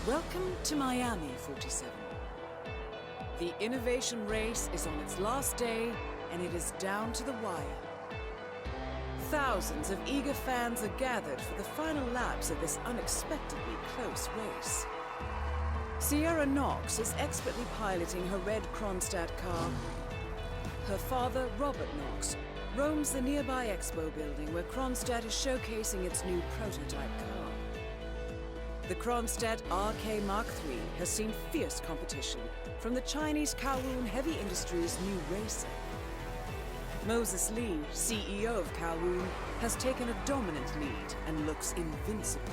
Welcome to Miami, 47. The innovation race is on its last day, and it is down to the wire. Thousands of eager fans are gathered for the final laps of this unexpectedly close race. Sierra Knox is expertly piloting her red Kronstadt car. Her father, Robert Knox, roams the nearby expo building where Kronstadt is showcasing its new prototype car. The Kronstadt RK Mark III has seen fierce competition from the Chinese Kowloon Heavy Industries' new racer. Moses Lee, CEO of Kowloon, has taken a dominant lead and looks invincible.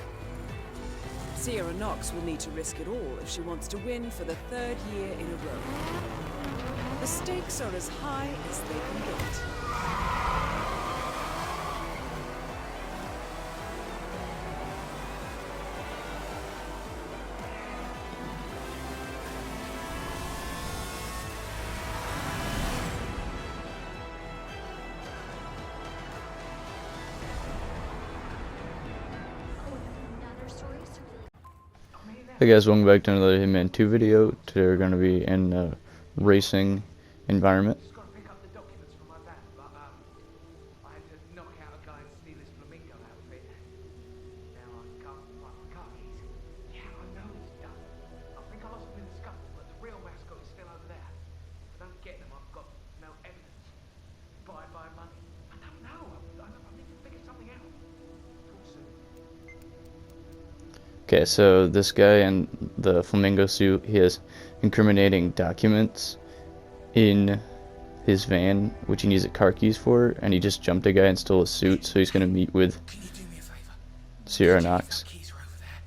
Sierra Knox will need to risk it all if she wants to win for the third year in a row. The stakes are as high as they can get. Hey guys, welcome back to another Hitman 2 video. Today we're going to be in a racing environment. Just got to pick up the documents from my van, but I had to knock out a guy and steal his flamingo outfit. Now I can't find my car keys. Yeah, I know it's done. I think I lost them in the scuffle, but the real mascot is still over there. If I don't get them, I've got no evidence. Bye money. I don't know. I need to figure something out. Talk soon. Okay, so this guy in the flamingo suit, he has incriminating documents in his van, which he needs car keys for, and he just jumped a guy and stole a suit, so he's going to meet with Can you do me a favor? Sierra Knox. Keys are over there.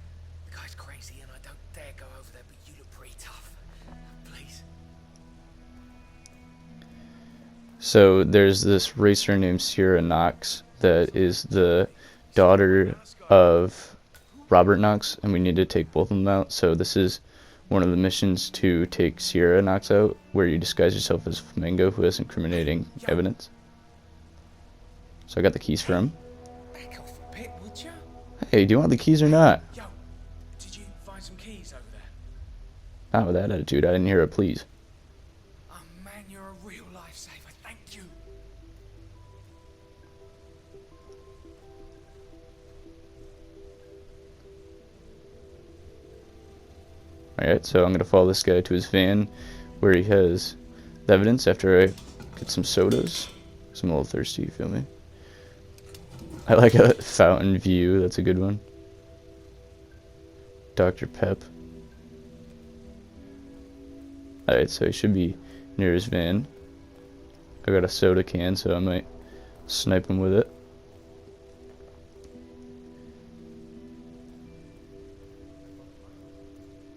The guy's crazy and I don't dare go over there, but you look pretty tough. Please. So there's this racer named Sierra Knox that is the daughter of Robert Knox, and we need to take both of them out. So this is one of the missions to take Sierra Knox out, where you disguise yourself as Flamingo, who has incriminating evidence. So I got the keys for him. Back off a bit, would you? Hey, do you want the keys or not? Yo, did you find some keys over there? Not with that attitude. I didn't hear a please. Oh man, you're a real lifesaver. Thank you. Alright, so I'm going to follow this guy to his van, where he has the evidence after I get some sodas. 'Cause I'm a little thirsty, you feel me? I like a fountain view, that's a good one. Dr. Pep. Alright, so he should be near his van. I got a soda can, so I might snipe him with it.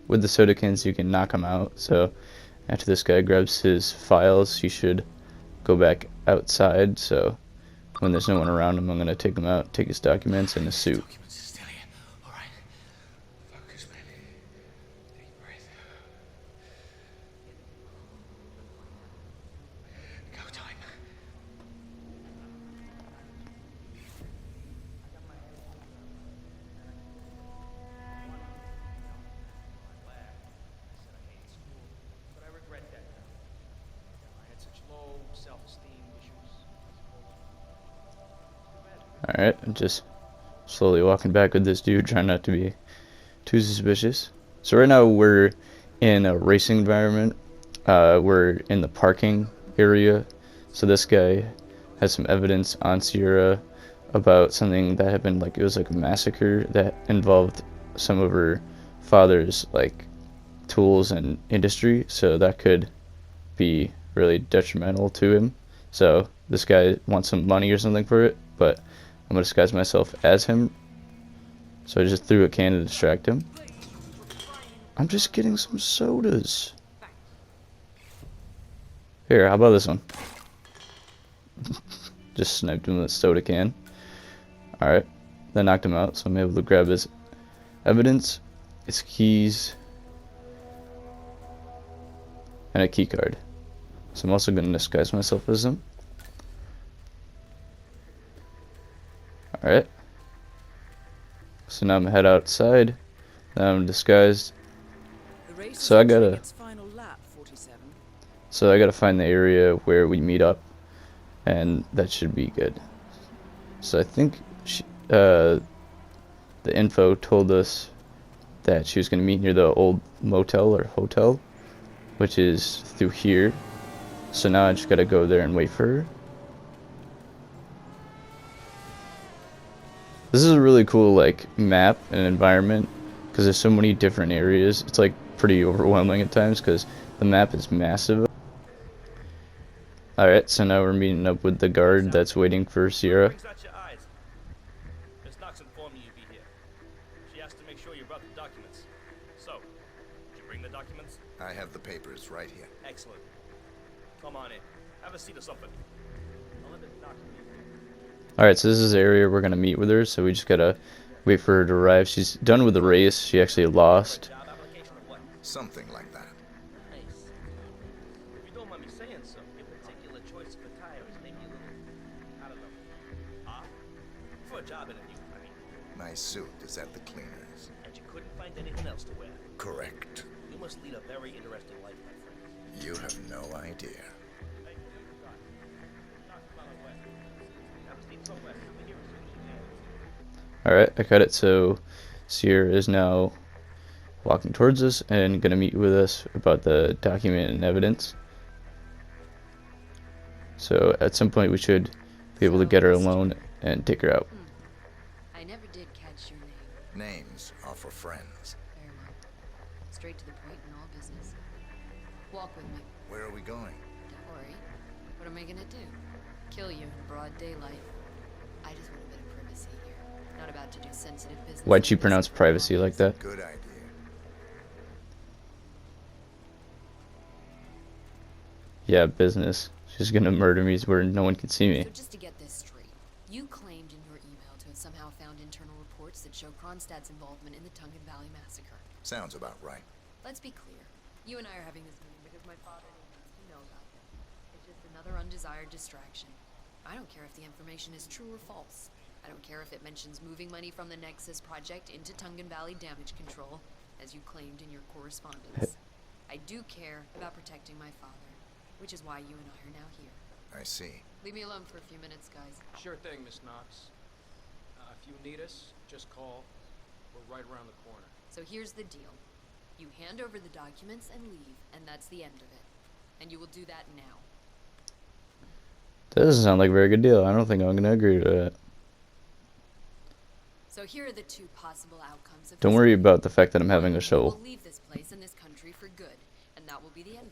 With the soda cans, you can knock him out. So after this guy grabs his files, he should go back outside. So when there's no one around him, I'm going to take him out, take his documents and his suit. Documents are still here. All right. Focus, man. Deep breath. Go time. But I regret that now. I had such low self-esteem issues. Alright, I'm just slowly walking back with this dude, trying not to be too suspicious. So right now we're in a racing environment. We're in the parking area. So this guy has some evidence on Sierra about something that happened, like it was like a massacre that involved some of her father's like tools and industry, so that could be really detrimental to him. So this guy wants some money or something for it, but I'm gonna disguise myself as him. So I just threw a can to distract him. I'm just getting some sodas. Here, how about this one? Just sniped him with a soda can. Alright, that knocked him out, so I'm able to grab his evidence, his keys, and a key card. So I'm also going to disguise myself as him. Alright. So now I'm gonna head outside Disguised. The race So is I entering gotta, its final lap, 47. so I gotta find the area where we meet up, and that should be good. So I think the info told us that she was gonna meet near the old motel or hotel, which is through here. So now I just gotta go there and wait for her. This is a really cool like map and environment because there's so many different areas. It's like pretty overwhelming at times because the map is massive. Alright, so now we're meeting up with the guard that's waiting for Sierra. Brings out your eyes. Miss Knox informed me you'd be here. She asked to make sure you brought the documents. So, did you bring the documents? I have the papers right here. Excellent. Come on in. Have a seat or something. I'll let Miss Knox meet you. Alright, so this is the area we're gonna meet with her, so we just gotta wait for her to arrive. She's done with the race. She actually lost. Job application or what? Something like that. Nice. If you don't mind me saying so, your particular choice of attire is maybe a little, I don't know, odd? For a job interview, I mean. My suit is at the cleaners. And you couldn't find anything else to wear. Correct. You must lead a very interesting life, my friend. You have no idea. Hey, Scott. Knox is on her way. Have a seat somewhere. I'll be here as soon as you can. Alright, I got it. So Sierra is now walking towards us and gonna meet with us about the document and evidence. So at some point we should be able to get her alone and take her out. I never did catch your name. Names are for friends. Very well. Straight to the point in all business. Walk with me. Where are we going? Don't worry. What am I gonna do? Kill you in broad daylight. I just want a bit of privacy here. Not about to do sensitive business. Why'd you pronounce privacy like that? Good idea. Yeah, business. She's gonna murder me where no one can see me. So just to get this straight, you claimed in your email to have somehow found internal reports that show Kronstadt's involvement in the Tungan Valley massacre. Sounds about right. Let's be clear. You and I are having this meeting because my father needs to know about this. It's just another undesired distraction. I don't care if the information is true or false. I don't care if it mentions moving money from the Nexus project into Tungan Valley damage control, as you claimed in your correspondence. I do care about protecting my father, which is why you and I are now here. I see. Leave me alone for a few minutes, guys. Sure thing, Miss Knox. If you need us, just call. We're right around the corner. So here's the deal. You hand over the documents and leave, and that's the end of it. And you will do that now. That doesn't sound like a very good deal. I don't think I'm gonna agree to that. So here are the two possible outcomes of Don't this. worry about the fact that I'm having a shovel. We'll leave this place and this country for good, and that will be the end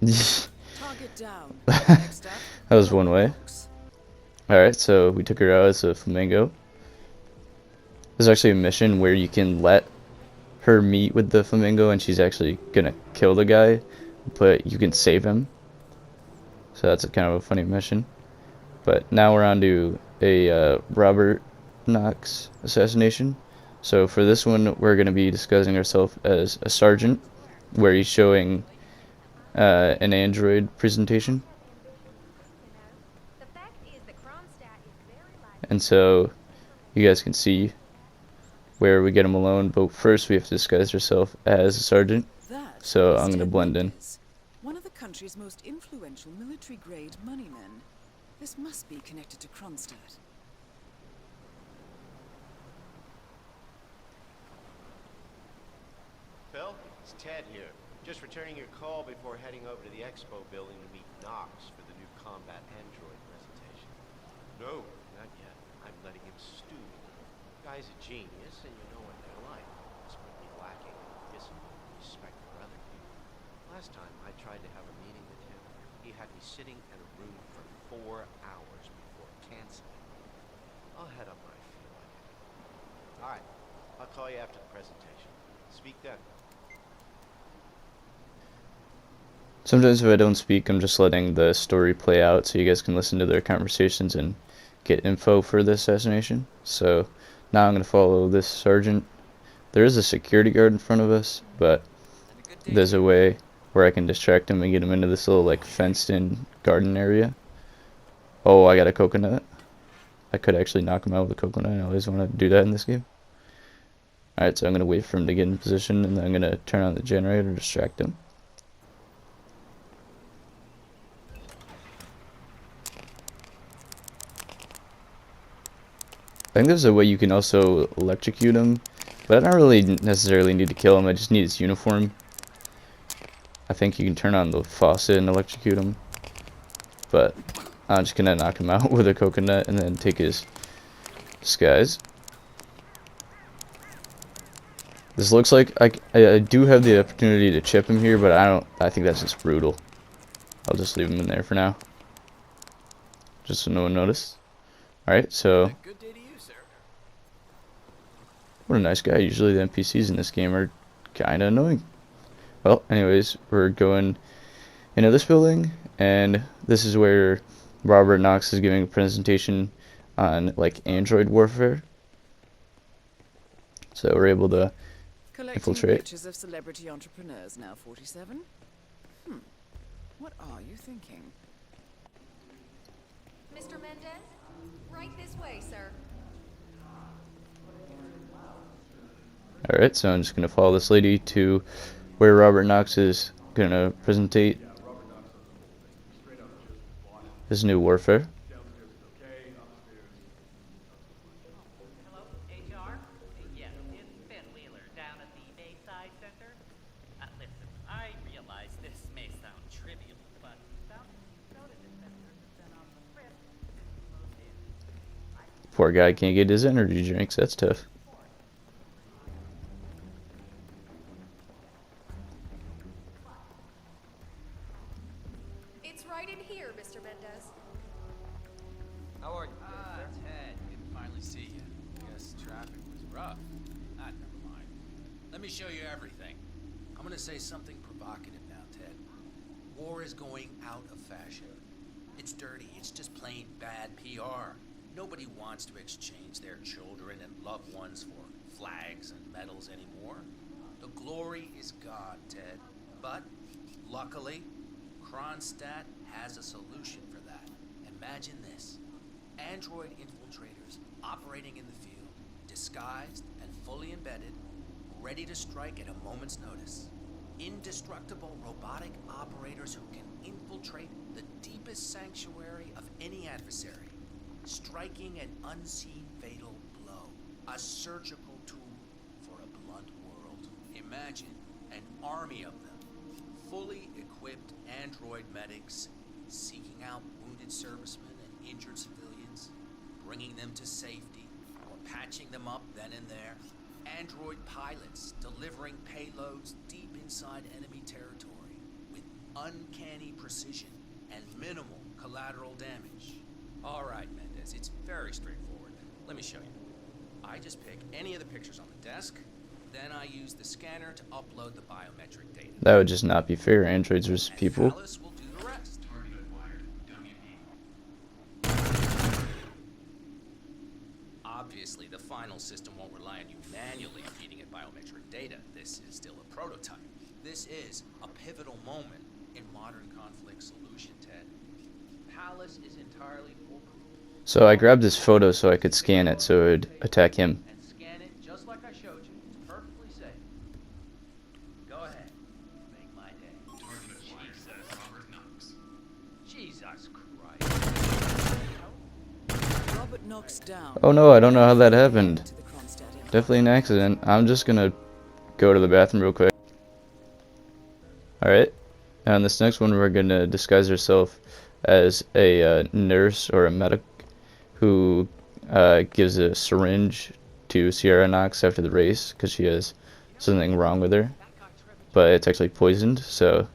of it. Target down. Next up, That was one way. Knox. Alright, so we took her out as a flamingo. There's actually a mission where you can let her meet with the flamingo and she's actually gonna kill the guy, but you can save him. So that's a kind of a funny mission. But now we're on to a Robert Knox assassination. So for this one, we're gonna be disguising ourselves as a sergeant, where he's showing an android presentation. And so you guys can see where we get him alone, but first we have to disguise ourselves as a sergeant. That So is I'm gonna Ted blend in. Mendez, one of the country's most influential military-grade moneymen. This must be connected to Kronstadt. Phil, it's Ted here. Just returning your call before heading over to the expo building to meet Knox for the new combat android presentation. No, not yet. I'm letting him stew. The guy's a genius, and you know what they're like. Desperately lacking in discipline and respect for other people. Last time I tried to have a meeting with him, he had me sitting in a room for 4 hours before canceling. I'll head up when I feel like it. All right, I'll call you after the presentation. Speak then. Sometimes if I don't speak, I'm just letting the story play out so you guys can listen to their conversations and get info for the assassination. So now I'm going to follow this sergeant. There is a security guard in front of us, but there's a way where I can distract him and get him into this little like fenced in garden area. Oh, I got a coconut. I could actually knock him out with a coconut. I always want to do that in this game. Alright, so I'm going to wait for him to get in position, and then I'm going to turn on the generator to distract him. I think there's a way you can also electrocute him, but I don't really necessarily need to kill him. I just need his uniform. I think you can turn on the faucet and electrocute him, but I'm just gonna knock him out with a coconut and then take his disguise. This looks like I do have the opportunity to chip him here, but I think that's just brutal. I'll just leave him in there for now, just so no one noticed. Alright, so Good day to you, sir. what a nice guy. Usually the NPCs in this game are kinda annoying. Well, anyways, we're going into this building, and this is where Robert Knox is giving a presentation on like Android warfare. So we're able to Collecting infiltrate. pictures of celebrity entrepreneurs now 47? What are you thinking? Mr. Mendez? Right this way, sir. Alright, so I'm just gonna follow this lady to where Robert Knox is gonna presentate his new warfare. Hello, HR? Yes, it's Ben Wheeler down at the Bayside Center. Listen, I realize this may sound trivial, but notice investors have been on the fritz since we moved in. Poor guy can't get his energy drinks, that's tough. It's right in here, Mr. Mendez. How are you? Ted, good to finally see you. Guess traffic was rough. Never mind. Let me show you everything. I'm gonna say something provocative now, Ted. War is going out of fashion. It's dirty. It's just plain bad PR. Nobody wants to exchange their children and loved ones for flags and medals anymore. The glory is gone, Ted. But, luckily, Kronstadt has a solution for that. Imagine this. Android infiltrators operating in the field, disguised and fully embedded, ready to strike at a moment's notice. Indestructible robotic operators who can infiltrate the deepest sanctuary of any adversary, striking an unseen fatal blow, a surgical tool for a blunt world. Imagine an army of them, fully equipped android medics, seeking out wounded servicemen and injured civilians, bringing them to safety, or patching them up then and there. Android pilots delivering payloads deep inside enemy territory with uncanny precision and minimal collateral damage. All right, Mendez, it's very straightforward. Let me show you. I just pick any of the pictures on the desk, then I use the scanner to upload the biometric data. That would just not be fair. Androids versus people. Alice will do the rest. Obviously, the final system won't rely on you manually feeding it biometric data. This is still a prototype. This is a pivotal moment in modern conflict solution, Ted. Palace is entirely foolproof. So I grabbed this photo so I could scan it so it would attack him. And scan it just like I showed you. It's perfectly safe. Go ahead. Make my day. Jesus Christ. Robert Knox down. Oh no, I don't know how that happened. To the Kronstadt Empire. Definitely an accident. I'm just gonna go to the bathroom real quick. Alright, now in this next one we're gonna disguise ourselves as a nurse or a medic who gives a syringe to Sierra Knox after the race because she has something wrong with her, but it's actually poisoned. So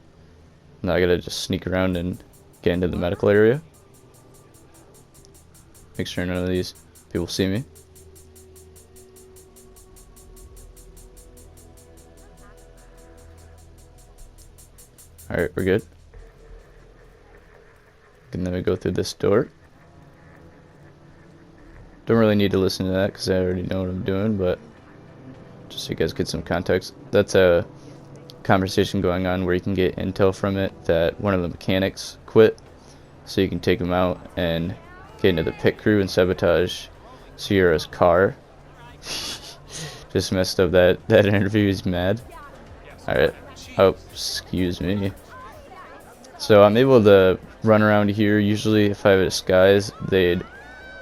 now I gotta just sneak around and get into the medical area, make sure none of these people see me. Alright, we're good. And then we go through this door. Don't really need to listen to that because I already know what I'm doing, but just so you guys get some context. That's a conversation going on where you can get intel from it that one of the mechanics quit, so you can take him out and get into the pit crew and sabotage Sierra's car. Just messed up that interview. He's mad. Alright. Oh, excuse me. So I'm able to run around here. Usually if I have a disguise, they'd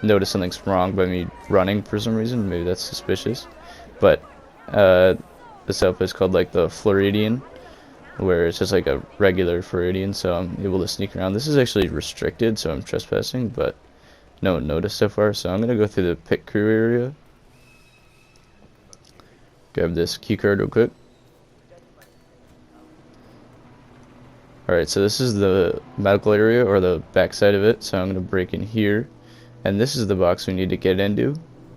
notice something's wrong by me running for some reason. Maybe that's suspicious. But this outfit is called like the Floridian, where it's just like a regular Floridian, so I'm able to sneak around. This is actually restricted, so I'm trespassing, but no one noticed so far. So I'm gonna go through the pit crew area. Grab this key card real quick. Alright, so this is the medical area, or the back side of it, so I'm gonna break in here. And this is the box we need to get into,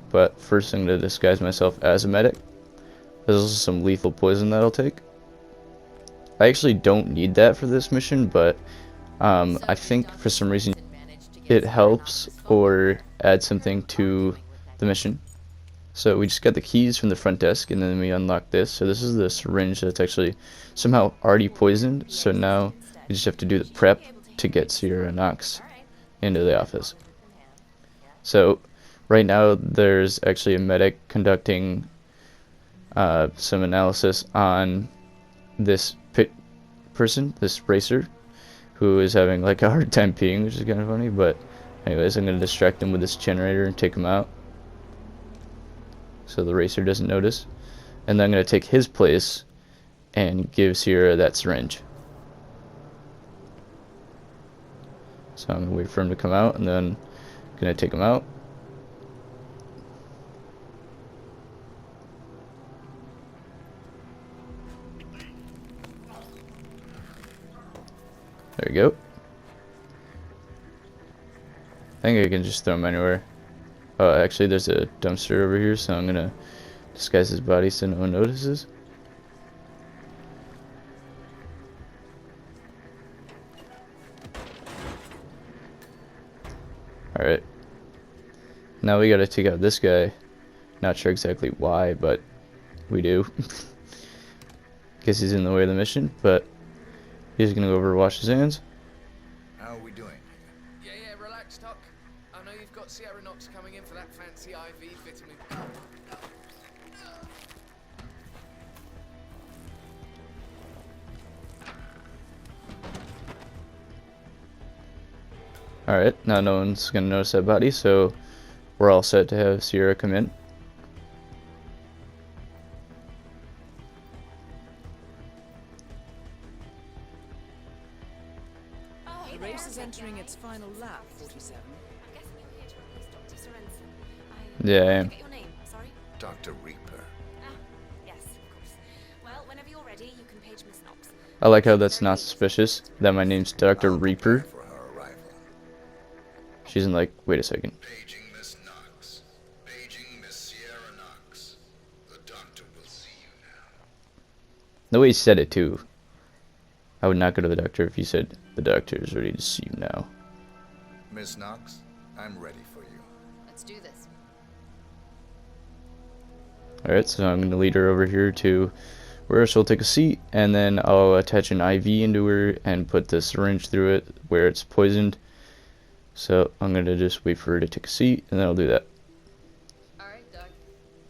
but first I'm gonna disguise myself as a medic. There's also some lethal poison that I'll take. I actually don't need that for this mission, but I think for some reason it helps or adds something to the mission. So we just got the keys from the front desk, and then we unlock this. So this is the syringe that's actually somehow already poisoned, so now we just have to do the prep to get Sierra Knox into the office. So right now there's actually a medic conducting some analysis on this person, this racer, who is having like a hard time peeing, which is kind of funny. But anyways, I'm going to distract him with this generator and take him out so the racer doesn't notice. And then I'm going to take his place and give Sierra that syringe. So I'm going to wait for him to come out, and then I'm going to take him out. There we go. I think I can just throw him anywhere. Oh, actually there's a dumpster over here, so I'm gonna disguise his body so no one notices. Alright. Now we gotta take out this guy. Not sure exactly why, but we do. Guess he's in the way of the mission, but he's gonna go over and wash his hands. How are we doing? Yeah, relax, Doc. I know you've got Sierra Knox coming in for that fancy IV vitamin. Alright, now no one's gonna notice that body, so we're all set to have Sierra come in. The race is entering its final lap, 47. I'm guessing you're here to replace Dr. Sorensen. Yeah, I am. Get your name, sorry? Dr. Reaper. Ah, yes, of course. Well, whenever you're ready, you can page Miss Knox. I like how that's not suspicious, that my name's Dr. Reaper. For her arrival. She's in like, wait a second. Paging Miss Knox. Paging Miss Sierra Knox. The doctor will see you now. The way he said it too. I would not go to the doctor if he said, the doctor is ready to see you now. Miss Knox, I'm ready for you. Let's do this. Alright, so I'm going to lead her over here to where she'll take a seat, and then I'll attach an IV into her and put the syringe through it where it's poisoned. So I'm going to just wait for her to take a seat, and then I'll do that. Alright, Doug.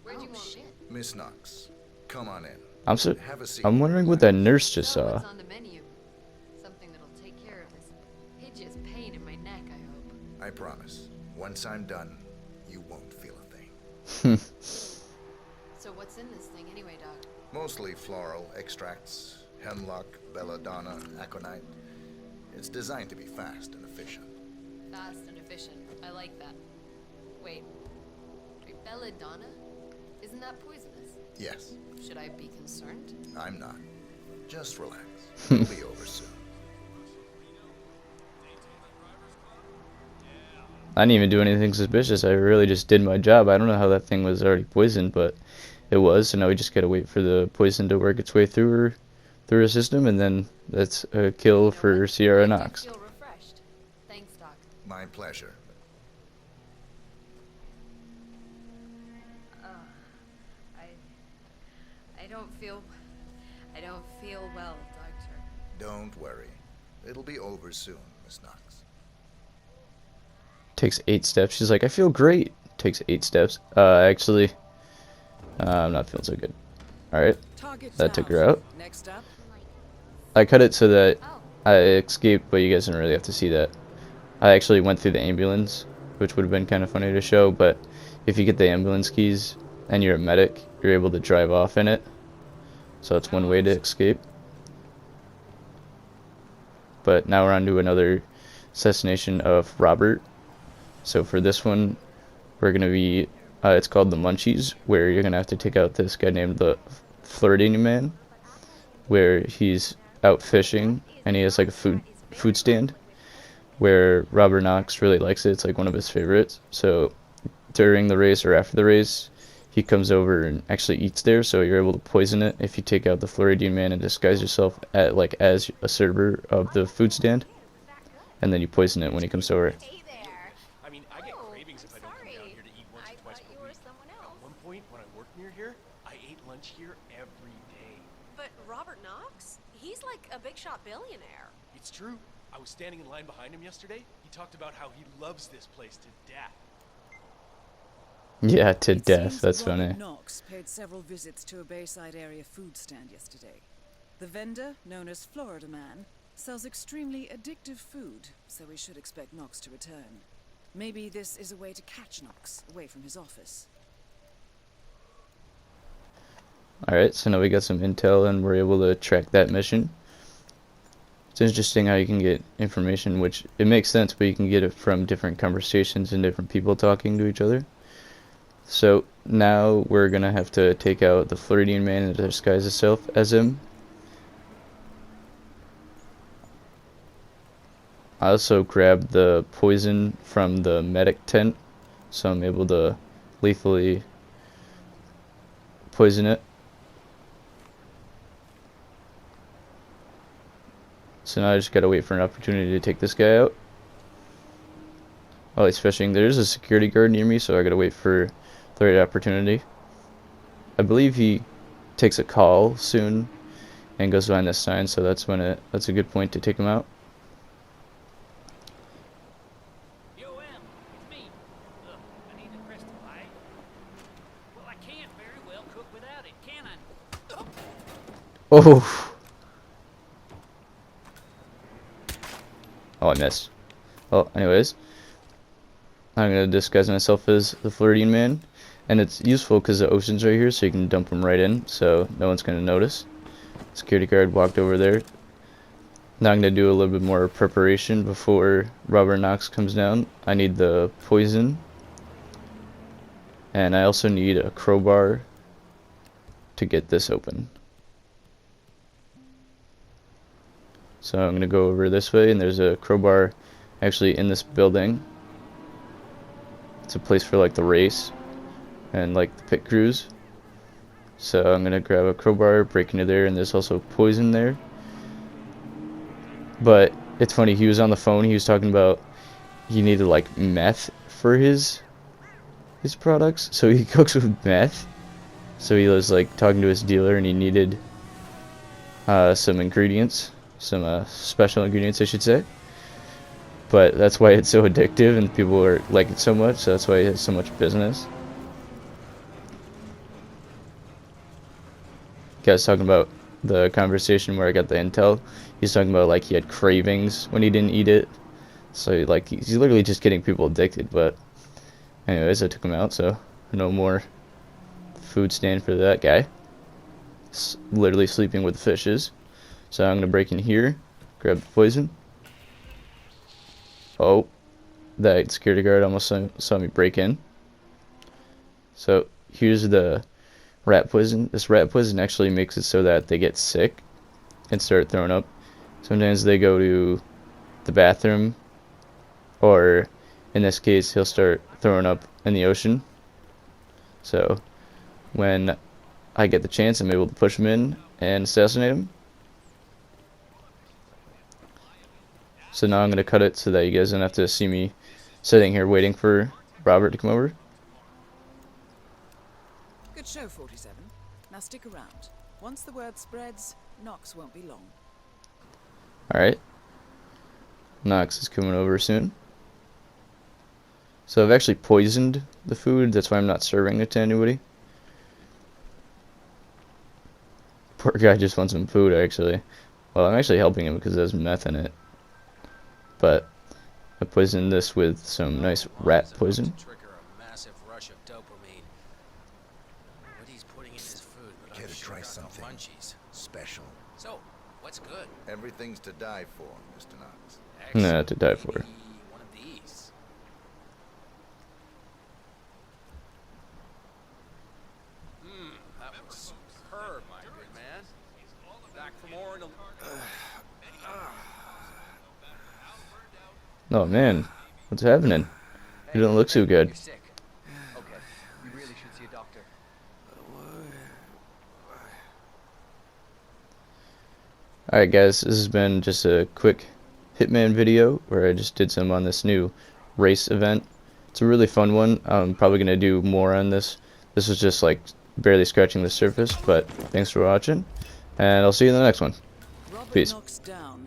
Where'd you want me? Miss Knox, come on in. Have a seat. I'm wondering what that nurse just So saw. what's on the menu? Something that'll take care of this hideous pain in my neck, I hope. I promise. Once I'm done, you won't feel a thing. So what's in this thing anyway, Doc? Mostly floral extracts, hemlock, belladonna, aconite. It's designed to be fast and efficient. Fast and efficient. I like that. Wait. Belladonna? Isn't that poisonous? Yes, Should I be concerned? I'm not. Just relax. It'll be over soon. I didn't even do anything suspicious. I really just did my job. I don't know how that thing was already poisoned, but it was. So now we just gotta wait for the poison to work its way through her system, and then that's a kill for Sierra Knox. Feel refreshed. Thanks, Doc. My pleasure. I don't feel well, Doctor. Don't worry. It'll be over soon, Miss Knox. Takes 8 steps. She's like, I feel great. Takes 8 steps. Actually, I'm not feeling so good. Alright, Target that took her down. out. Next up. I cut it so that I escaped, but you guys didn't really have to see that. I actually went through the ambulance, which would have been kind of funny to show, but if you get the ambulance keys and you're a medic, you're able to drive off in it. So that's one way to escape. But now we're on to another assassination of Robert. So for this one, we're going to be, it's called the Munchies, where you're going to have to take out this guy named the Flirting Man, where he's out fishing, and he has like a food stand, where Robert Knox really likes it. It's like one of his favorites. So during the race or after the race, he comes over and actually eats there, so you're able to poison it if you take out the Floridian Man and disguise yourself as a server of the food stand, and then you poison it when he comes over. I mean, I get cravings if I don't come down here to eat once or twice per week. At one point, when I worked near here, I ate lunch here every day. But Robert Knox? He's like a big shot billionaire. It's true. I was standing in line behind him yesterday. He talked about how he loves this place to death. Yeah, to It death. seems That's Robert funny. Knox paid several visits to a Bayside area food stand yesterday. The vendor, known as Florida Man, sells extremely addictive food, so we should expect Knox to return. Maybe this is a way to catch Knox away from his office. Alright, so now we got some intel and we're able to track that mission. It's interesting how you can get information, which it makes sense, but you can get it from different conversations and different people talking to each other. So now we're gonna have to take out the Floridian Man and disguise itself as him. I also grabbed the poison from the medic tent, so I'm able to lethally poison it. So now I just gotta wait for an opportunity to take this guy out. Oh, he's fishing. There's a security guard near me, so I gotta wait for the right opportunity. I believe he takes a call soon and goes behind this sign, so that's a good point to take him out. Yo, it's me. Look, I need a crystal, right? Well, I can't very well cook without it, can I? Oh! Oh, I missed. Well, anyways, I'm gonna disguise myself as the Floridian Man, and it's useful because the ocean's right here, so you can dump them right in, so no one's gonna notice. Security guard walked over there. Now I'm gonna do a little bit more preparation before Robert Knox comes down. I need the poison, and I also need a crowbar to get this open. So I'm gonna go over this way, and there's a crowbar actually in this building. It's a place for like the race and like the pit crews. So I'm gonna grab a crowbar, break into there, and there's also poison there. But it's funny, he was on the phone, he was talking about he needed like meth for his products, so he cooks with meth. So he was like talking to his dealer, and he needed some ingredients. Some special ingredients, I should say. But that's why it's so addictive and people are like it so much, so that's why it has so much business. Guy's talking about the conversation where I got the intel. He's talking about like he had cravings when he didn't eat it. So like he's literally just getting people addicted. But anyways, I took him out, so no more food stand for that guy. Literally sleeping with the fishes. So I'm going to break in here, grab the poison. Oh, that security guard almost saw me break in. So here's the rat poison. This rat poison actually makes it so that they get sick and start throwing up. Sometimes they go to the bathroom, or in this case, he'll start throwing up in the ocean. So when I get the chance, I'm able to push him in and assassinate him. So now I'm going to cut it so that you guys don't have to see me sitting here waiting for Robert to come over. Good show, 47. Now stick around. Once the word spreads, Knox won't be long. Alright. Knox is coming over soon. So I've actually poisoned the food. That's why I'm not serving it to anybody. Poor guy just wants some food, actually. Well, I'm actually helping him because there's meth in it. But I poisoned this with some nice rat poison. Trigger a massive rush of dopamine. What he's putting in his food, but Care I'm to sure try got no something munchies. special? So, what's good? Everything's to die for, Mr. Knox. Nah, to die for. Maybe one of these. That was superb, my good man. Back for more in a... Oh man, what's happening? You don't look so good. You're sick. Okay. You really should see a doctor. Alright guys, this has been just a quick Hitman video where I just did some on this new race event. It's a really fun one. I'm probably going to do more on this. This was just like barely scratching the surface, but thanks for watching, and I'll see you in the next one. Robert Peace. knocks down